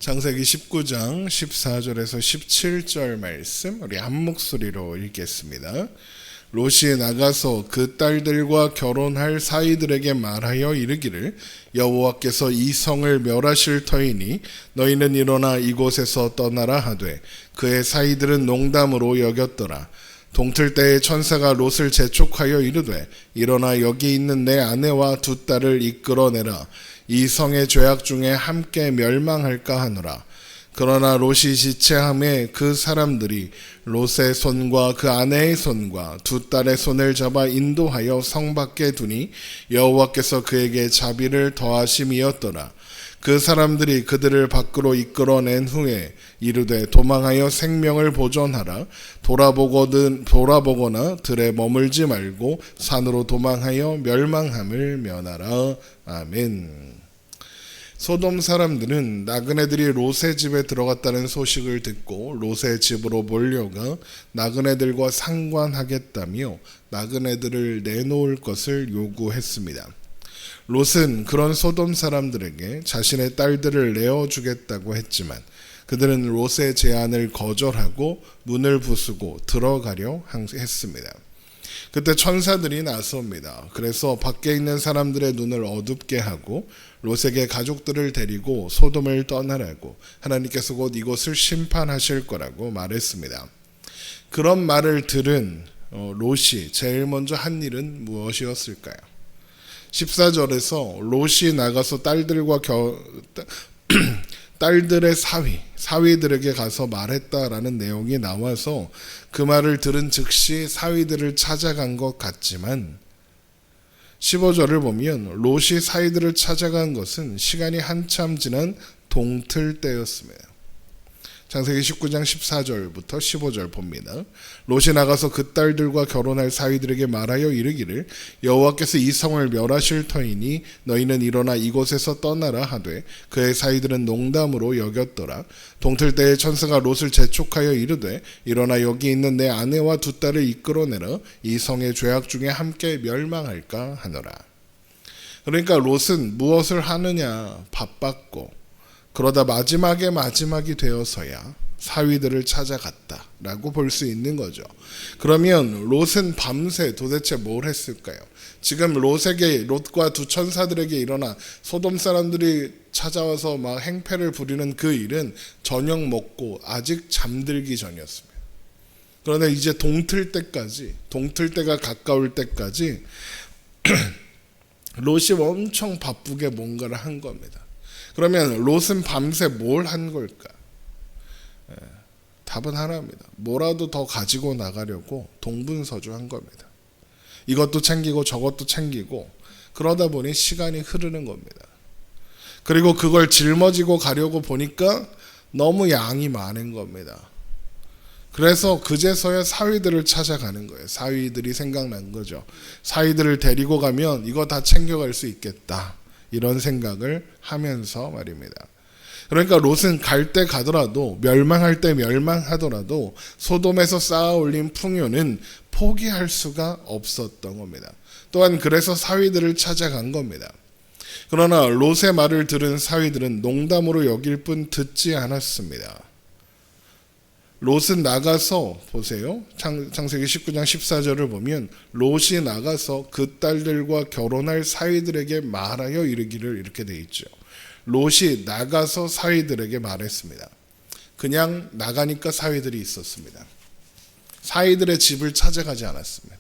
창세기 19장 14절에서 17절 말씀 우리 한 목소리로 읽겠습니다. 롯이 나가서 그 딸들과 결혼할 사이들에게 말하여 이르기를 여호와께서 이 성을 멸하실 터이니 너희는 일어나 이곳에서 떠나라 하되 그의 사이들은 농담으로 여겼더라. 동틀 때에 천사가 롯을 재촉하여 이르되 일어나 여기 있는 내 아내와 두 딸을 이끌어내라. 이 성의 죄악 중에 함께 멸망할까 하노라. 그러나 롯이 지체함에 그 사람들이 롯의 손과 그 아내의 손과 두 딸의 손을 잡아 인도하여 성 밖에 두니 여호와께서 그에게 자비를 더하심이었더라. 그 사람들이 그들을 밖으로 이끌어낸 후에 이르되 도망하여 생명을 보존하라. 돌아보거나 들에 머물지 말고 산으로 도망하여 멸망함을 면하라. 아멘. 소돔 사람들은 나그네들이 롯의 집에 들어갔다는 소식을 듣고 롯의 집으로 몰려가 나그네들과 상관하겠다며 나그네들을 내놓을 것을 요구했습니다. 롯은 그런 소돔 사람들에게 자신의 딸들을 내어주겠다고 했지만 그들은 롯의 제안을 거절하고 문을 부수고 들어가려 했습니다. 그때 천사들이 나섭니다. 그래서 밖에 있는 사람들의 눈을 어둡게 하고 롯에게 가족들을 데리고 소돔을 떠나라고 하나님께서 곧 이곳을 심판하실 거라고 말했습니다. 그런 말을 들은 롯이 제일 먼저 한 일은 무엇이었을까요? 14절에서 롯이 나가서 딸들의 사위들에게 가서 말했다라는 내용이 나와서 그 말을 들은 즉시 사위들을 찾아간 것 같지만 15절을 보면 롯이 사위들을 찾아간 것은 시간이 한참 지난 동틀 때였습니다. 창세기 19장 14절부터 15절 봅니다. 롯이 나가서 그 딸들과 결혼할 사위들에게 말하여 이르기를 여호와께서 이 성을 멸하실 터이니 너희는 일어나 이곳에서 떠나라 하되 그의 사위들은 농담으로 여겼더라. 동틀 때에 천사가 롯을 재촉하여 이르되 일어나 여기 있는 내 아내와 두 딸을 이끌어내라. 이 성의 죄악 중에 함께 멸망할까 하노라. 그러니까 롯은 무엇을 하느냐 바빴고 그러다 마지막이 되어서야 사위들을 찾아갔다라고 볼 수 있는 거죠. 그러면 롯은 밤새 도대체 뭘 했을까요? 지금 롯과 두 천사들에게 일어나 소돔 사람들이 찾아와서 막 행패를 부리는 그 일은 저녁 먹고 아직 잠들기 전이었습니다. 그런데 이제 동틀 때가 가까울 때까지 롯이 엄청 바쁘게 뭔가를 한 겁니다. 그러면 롯은 밤새 뭘 한 걸까? 답은 하나입니다. 뭐라도 더 가지고 나가려고 동분서주한 겁니다. 이것도 챙기고 저것도 챙기고 그러다 보니 시간이 흐르는 겁니다. 그리고 그걸 짊어지고 가려고 보니까 너무 양이 많은 겁니다. 그래서 그제서야 사위들을 찾아가는 거예요. 사위들이 생각난 거죠. 사위들을 데리고 가면 이거 다 챙겨갈 수 있겠다. 이런 생각을 하면서 말입니다. 그러니까 롯은 갈 때 가더라도 멸망할 때 멸망하더라도 소돔에서 쌓아 올린 풍요는 포기할 수가 없었던 겁니다. 또한 그래서 사위들을 찾아간 겁니다. 그러나 롯의 말을 들은 사위들은 농담으로 여길 뿐 듣지 않았습니다. 롯은 나가서 보세요. 창세기 19장 14절을 보면 롯이 나가서 그 딸들과 결혼할 사위들에게 말하여 이르기를 이렇게 돼 있죠. 롯이 나가서 사위들에게 말했습니다. 그냥 나가니까 사위들이 있었습니다. 사위들의 집을 찾아가지 않았습니다.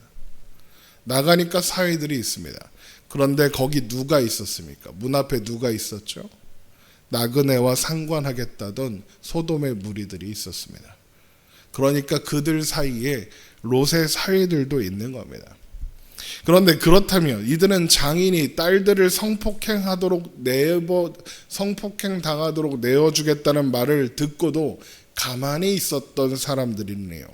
나가니까 사위들이 있습니다. 그런데 거기 누가 있었습니까? 문 앞에 누가 있었죠? 나그네와 상관하겠다던 소돔의 무리들이 있었습니다. 그러니까 그들 사이에 롯의 사위들도 있는 겁니다. 그런데 그렇다면 이들은 장인이 딸들을 성폭행 당하도록 내어주겠다는 말을 듣고도 가만히 있었던 사람들이네요.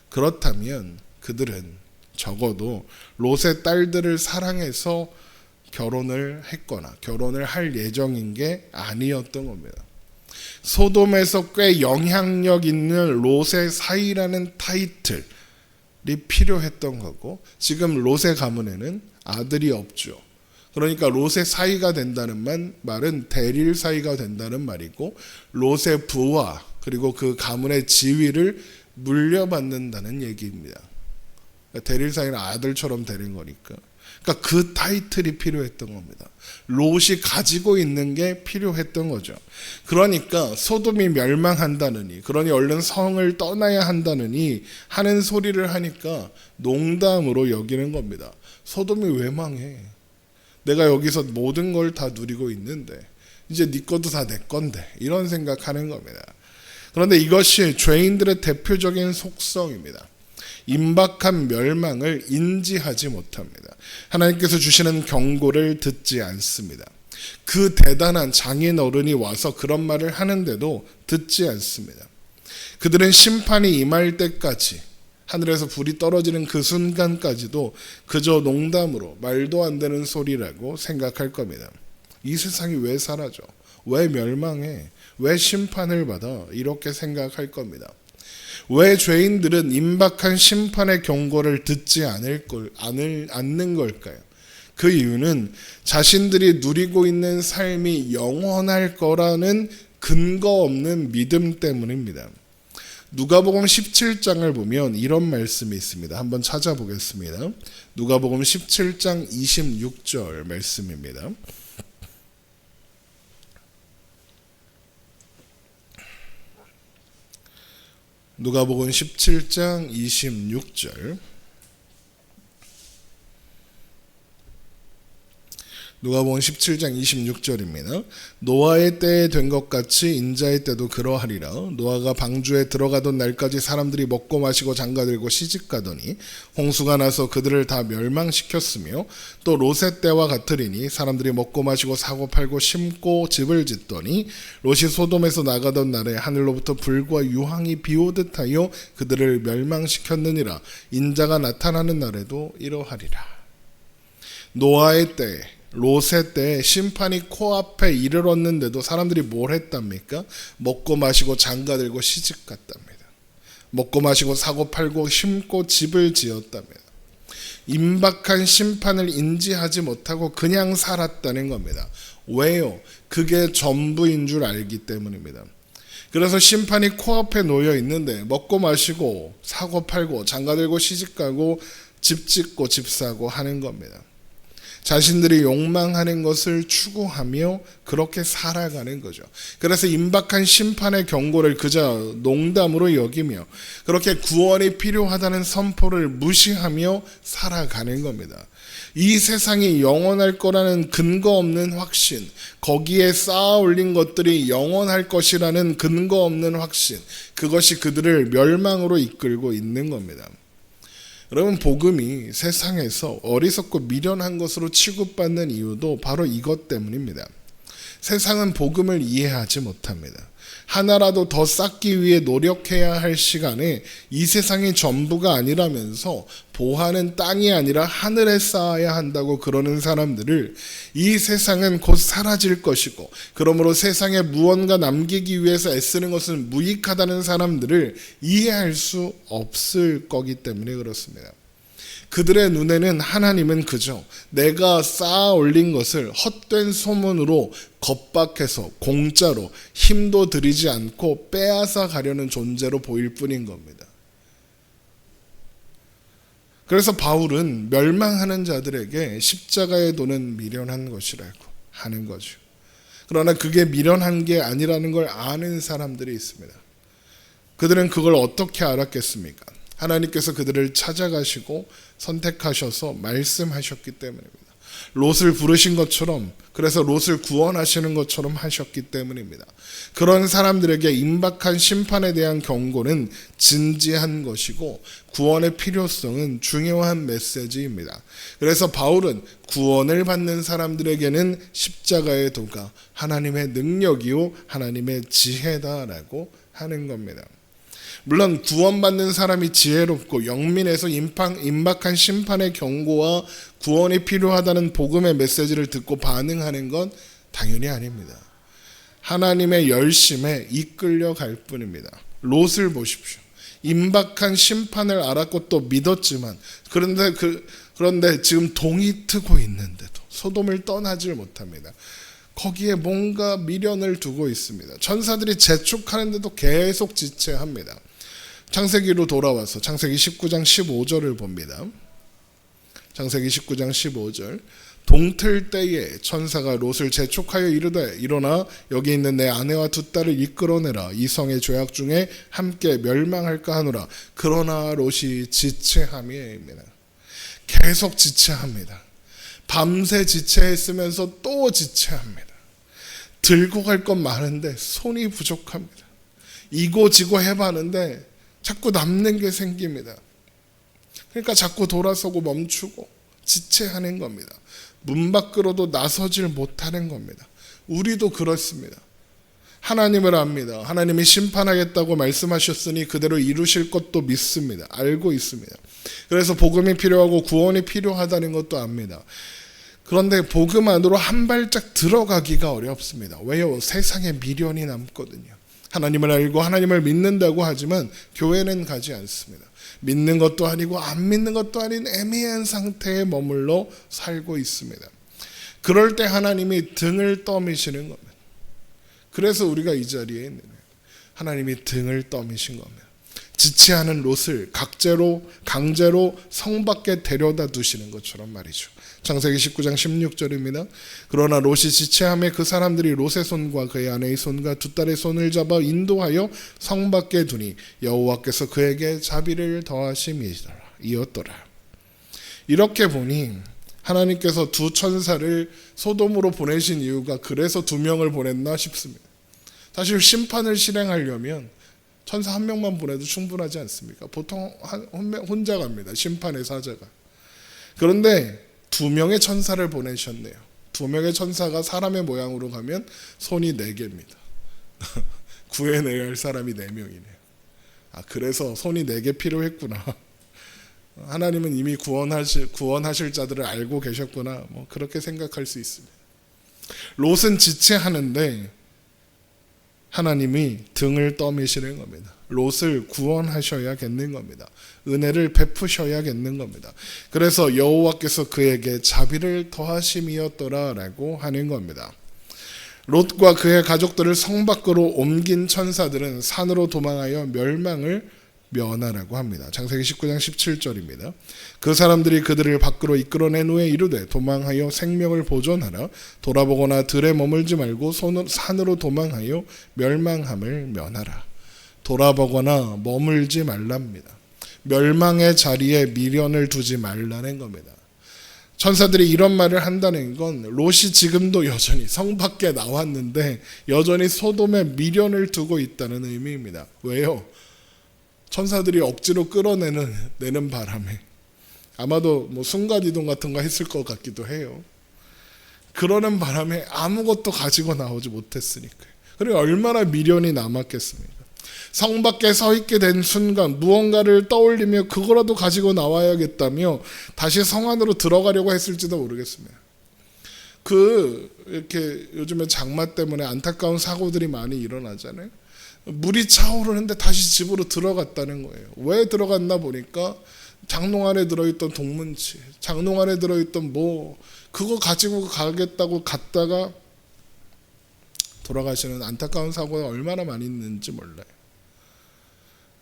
그렇다면 그들은 적어도 롯의 딸들을 사랑해서 결혼을 했거나 결혼을 할 예정인 게 아니었던 겁니다. 소돔에서 꽤 영향력 있는 롯의 사위라는 타이틀이 필요했던 거고 지금 롯의 가문에는 아들이 없죠. 그러니까 롯의 사이가 된다는 말은 대릴 사이가 된다는 말이고, 롯의 부와 그리고 그 가문의 지위를 물려받는다는 얘기입니다. 그러니까 대릴 사이는 아들처럼 되는 거니까. 그러니까 그 타이틀이 필요했던 겁니다. 롯이 가지고 있는 게 필요했던 거죠. 그러니까 소돔이 멸망한다느니, 그러니 얼른 성을 떠나야 한다느니 하는 소리를 하니까 농담으로 여기는 겁니다. 소돔이 왜 망해? 내가 여기서 모든 걸 다 누리고 있는데 이제 네 것도 다 내 건데, 이런 생각하는 겁니다. 그런데 이것이 죄인들의 대표적인 속성입니다. 임박한 멸망을 인지하지 못합니다. 하나님께서 주시는 경고를 듣지 않습니다. 그 대단한 장인 어른이 와서 그런 말을 하는데도 듣지 않습니다. 그들은 심판이 임할 때까지, 하늘에서 불이 떨어지는 그 순간까지도 그저 농담으로 말도 안 되는 소리라고 생각할 겁니다. 이 세상이 왜 사라져? 왜 멸망해? 왜 심판을 받아? 이렇게 생각할 겁니다. 왜 죄인들은 임박한 심판의 경고를 듣지 않는 걸까요? 그 이유는 자신들이 누리고 있는 삶이 영원할 거라는 근거 없는 믿음 때문입니다. 누가복음 17장을 보면 이런 말씀이 있습니다. 한번 찾아보겠습니다. 누가복음 17장 26절 말씀입니다. 누가복음 17장 26절. 누가복음 17장 26절입니다. 노아의 때에 된 것 같이 인자의 때도 그러하리라. 노아가 방주에 들어가던 날까지 사람들이 먹고 마시고 장가들고 시집가더니 홍수가 나서 그들을 다 멸망시켰으며, 또 롯의 때와 같으리니 사람들이 먹고 마시고 사고 팔고 심고 집을 짓더니 롯이 소돔에서 나가던 날에 하늘로부터 불과 유황이 비오듯 하여 그들을 멸망시켰느니라. 인자가 나타나는 날에도 이러하리라. 노아의 때, 롯의 때 심판이 코앞에 이르렀는데도 사람들이 뭘 했답니까? 먹고 마시고 장가들고 시집갔답니다. 먹고 마시고 사고 팔고 심고 집을 지었답니다. 임박한 심판을 인지하지 못하고 그냥 살았다는 겁니다. 왜요? 그게 전부인 줄 알기 때문입니다. 그래서 심판이 코앞에 놓여 있는데 먹고 마시고 사고 팔고 장가들고 시집가고 집 짓고 집 사고 하는 겁니다. 자신들이 욕망하는 것을 추구하며 그렇게 살아가는 거죠. 그래서 임박한 심판의 경고를 그저 농담으로 여기며 그렇게 구원이 필요하다는 선포를 무시하며 살아가는 겁니다. 이 세상이 영원할 거라는 근거 없는 확신, 거기에 쌓아 올린 것들이 영원할 것이라는 근거 없는 확신, 그것이 그들을 멸망으로 이끌고 있는 겁니다. 여러분, 복음이 세상에서 어리석고 미련한 것으로 취급받는 이유도 바로 이것 때문입니다. 세상은 복음을 이해하지 못합니다. 하나라도 더 쌓기 위해 노력해야 할 시간에 이 세상이 전부가 아니라면서 보화는 땅이 아니라 하늘에 쌓아야 한다고 그러는 사람들을, 이 세상은 곧 사라질 것이고 그러므로 세상에 무언가 남기기 위해서 애쓰는 것은 무익하다는 사람들을 이해할 수 없을 거기 때문에 그렇습니다. 그들의 눈에는 하나님은 그저 내가 쌓아 올린 것을 헛된 소문으로 겁박해서 공짜로 힘도 들이지 않고 빼앗아 가려는 존재로 보일 뿐인 겁니다. 그래서 바울은 멸망하는 자들에게 십자가의 도는 미련한 것이라고 하는 거죠. 그러나 그게 미련한 게 아니라는 걸 아는 사람들이 있습니다. 그들은 그걸 어떻게 알았겠습니까? 하나님께서 그들을 찾아가시고 선택하셔서 말씀하셨기 때문입니다. 롯을 부르신 것처럼, 그래서 롯을 구원하시는 것처럼 하셨기 때문입니다. 그런 사람들에게 임박한 심판에 대한 경고는 진지한 것이고 구원의 필요성은 중요한 메시지입니다. 그래서 바울은 구원을 받는 사람들에게는 십자가의 도가 하나님의 능력이요 하나님의 지혜다라고 하는 겁니다. 물론 구원받는 사람이 지혜롭고 영민해서 임박한 심판의 경고와 구원이 필요하다는 복음의 메시지를 듣고 반응하는 건 당연히 아닙니다. 하나님의 열심에 이끌려 갈 뿐입니다. 롯을 보십시오. 임박한 심판을 알았고 또 믿었지만 그런데 지금 동이 트고 있는데도 소돔을 떠나질 못합니다. 거기에 뭔가 미련을 두고 있습니다. 천사들이 재촉하는데도 계속 지체합니다. 창세기로 돌아와서 창세기 19장 15절을 봅니다. 창세기 19장 15절. 동틀 때에 천사가 롯을 재촉하여 이르되 일어나 여기 있는 내 아내와 두 딸을 이끌어내라. 이 성의 죄악 중에 함께 멸망할까 하노라. 그러나 롯이 지체함이입니다. 계속 지체합니다. 밤새 지체했으면서 또 지체합니다. 들고 갈 건 많은데 손이 부족합니다. 이고지고 해봤는데 자꾸 남는 게 생깁니다. 그러니까 자꾸 돌아서고 멈추고 지체하는 겁니다. 문 밖으로도 나서질 못하는 겁니다. 우리도 그렇습니다. 하나님을 압니다. 하나님이 심판하겠다고 말씀하셨으니 그대로 이루실 것도 믿습니다. 알고 있습니다. 그래서 복음이 필요하고 구원이 필요하다는 것도 압니다. 그런데 복음 안으로 한 발짝 들어가기가 어렵습니다. 왜요? 세상에 미련이 남거든요. 하나님을 알고 하나님을 믿는다고 하지만 교회는 가지 않습니다. 믿는 것도 아니고 안 믿는 것도 아닌 애매한 상태에 머물러 살고 있습니다. 그럴 때 하나님이 등을 떠미시는 겁니다. 그래서 우리가 이 자리에 있는 거예요. 하나님이 등을 떠미신 겁니다. 지체하는 롯을 강제로 성 밖에 데려다 두시는 것처럼 말이죠. 창세기 19장 16절입니다. 그러나 롯이 지체함에 그 사람들이 롯의 손과 그의 아내의 손과 두 딸의 손을 잡아 인도하여 성 밖에 두니 여호와께서 그에게 자비를 더하심이었더라. 이렇게 보니 하나님께서 두 천사를 소돔으로 보내신 이유가 그래서 두 명을 보냈나 싶습니다. 사실 심판을 실행하려면 천사 한 명만 보내도 충분하지 않습니까? 보통 혼자 갑니다. 심판의 사자가. 그런데 두 명의 천사를 보내셨네요. 두 명의 천사가 사람의 모양으로 가면 손이 4개입니다. 구해내야 할 사람이 4명이네요. 그래서 손이 4개 필요했구나. 하나님은 이미 구원하실 자들을 알고 계셨구나. 그렇게 생각할 수 있습니다. 롯은 지체하는데 하나님이 등을 떠미시는 겁니다. 롯을 구원하셔야겠는 겁니다. 은혜를 베푸셔야겠는 겁니다. 그래서 여호와께서 그에게 자비를 더하심이었더라라고 하는 겁니다. 롯과 그의 가족들을 성 밖으로 옮긴 천사들은 산으로 도망하여 멸망을 면하라고 합니다. 창세기 19장 17절입니다. 그 사람들이 그들을 밖으로 이끌어낸 후에 이르되 도망하여 생명을 보존하라. 돌아보거나 들에 머물지 말고 산으로 도망하여 멸망함을 면하라. 돌아보거나 머물지 말랍니다. 멸망의 자리에 미련을 두지 말라는 겁니다. 천사들이 이런 말을 한다는 건 롯이 지금도 여전히 성 밖에 나왔는데 여전히 소돔에 미련을 두고 있다는 의미입니다. 왜요? 천사들이 억지로 끌어내는 바람에 아마도 순간이동 같은 거 했을 것 같기도 해요. 그러는 바람에 아무것도 가지고 나오지 못했으니까요. 그리고 얼마나 미련이 남았겠습니까? 성 밖에 서 있게 된 순간 무언가를 떠올리며 그거라도 가지고 나와야겠다며 다시 성 안으로 들어가려고 했을지도 모르겠습니다. 이렇게 요즘에 장마 때문에 안타까운 사고들이 많이 일어나잖아요. 물이 차오르는데 다시 집으로 들어갔다는 거예요. 왜 들어갔나 보니까 장롱 안에 들어있던 동문치, 장롱 안에 들어있던 그거 가지고 가겠다고 갔다가 돌아가시는 안타까운 사고가 얼마나 많이 있는지 몰라요.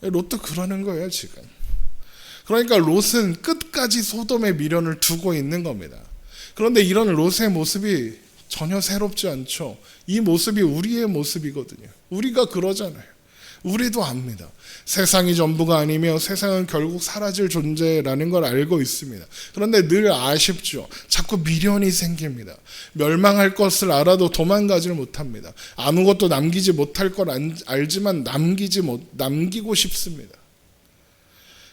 롯도 그러는 거예요 지금. 그러니까 롯은 끝까지 소돔의 미련을 두고 있는 겁니다. 그런데 이런 롯의 모습이 전혀 새롭지 않죠. 이 모습이 우리의 모습이거든요. 우리가 그러잖아요. 우리도 압니다. 세상이 전부가 아니며 세상은 결국 사라질 존재라는 걸 알고 있습니다. 그런데 늘 아쉽죠. 자꾸 미련이 생깁니다. 멸망할 것을 알아도 도망가질 못합니다. 아무것도 남기지 못할 걸 알지만 남기고 싶습니다.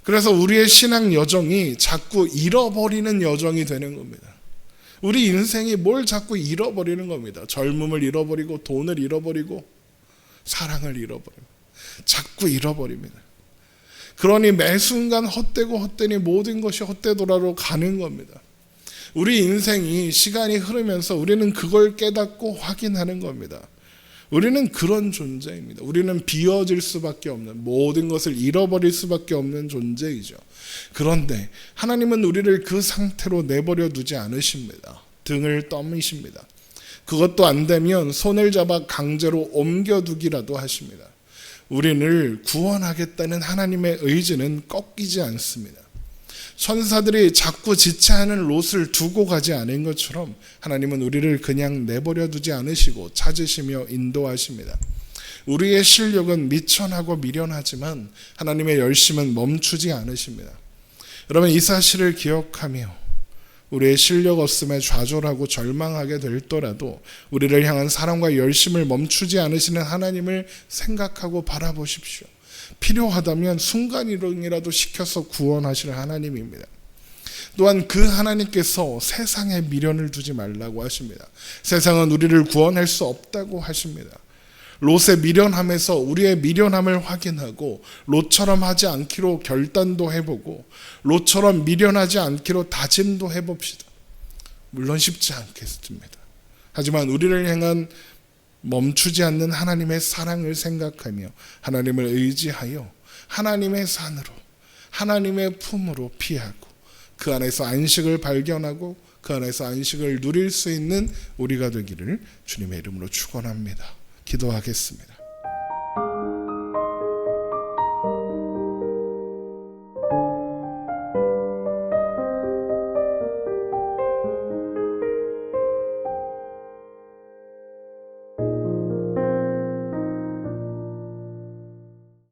그래서 우리의 신앙 여정이 자꾸 잃어버리는 여정이 되는 겁니다. 우리 인생이 뭘 자꾸 잃어버리는 겁니다. 젊음을 잃어버리고 돈을 잃어버리고 사랑을 잃어버립니다. 자꾸 잃어버립니다. 그러니 매 순간 헛되고 헛되니 모든 것이 헛되도라로 가는 겁니다. 우리 인생이 시간이 흐르면서 우리는 그걸 깨닫고 확인하는 겁니다. 우리는 그런 존재입니다. 우리는 비워질 수밖에 없는, 모든 것을 잃어버릴 수밖에 없는 존재이죠. 그런데 하나님은 우리를 그 상태로 내버려 두지 않으십니다. 등을 떠미십니다. 그것도 안 되면 손을 잡아 강제로 옮겨두기라도 하십니다. 우리를 구원하겠다는 하나님의 의지는 꺾이지 않습니다. 천사들이 자꾸 지체하는 롯을 두고 가지 않은 것처럼 하나님은 우리를 그냥 내버려 두지 않으시고 찾으시며 인도하십니다. 우리의 실력은 미천하고 미련하지만 하나님의 열심은 멈추지 않으십니다. 여러분, 이 사실을 기억하며 우리의 실력 없음에 좌절하고 절망하게 될더라도 우리를 향한 사랑과 열심을 멈추지 않으시는 하나님을 생각하고 바라보십시오. 필요하다면 순간이동이라도 시켜서 구원하실 하나님입니다. 또한 그 하나님께서 세상에 미련을 두지 말라고 하십니다. 세상은 우리를 구원할 수 없다고 하십니다. 롯의 미련함에서 우리의 미련함을 확인하고 롯처럼 하지 않기로 결단도 해보고 롯처럼 미련하지 않기로 다짐도 해봅시다. 물론 쉽지 않겠습니다. 하지만 우리를 향한 멈추지 않는 하나님의 사랑을 생각하며 하나님을 의지하여 하나님의 산으로 하나님의 품으로 피하고 그 안에서 안식을 발견하고 그 안에서 안식을 누릴 수 있는 우리가 되기를 주님의 이름으로 축원합니다. 기도하겠습니다.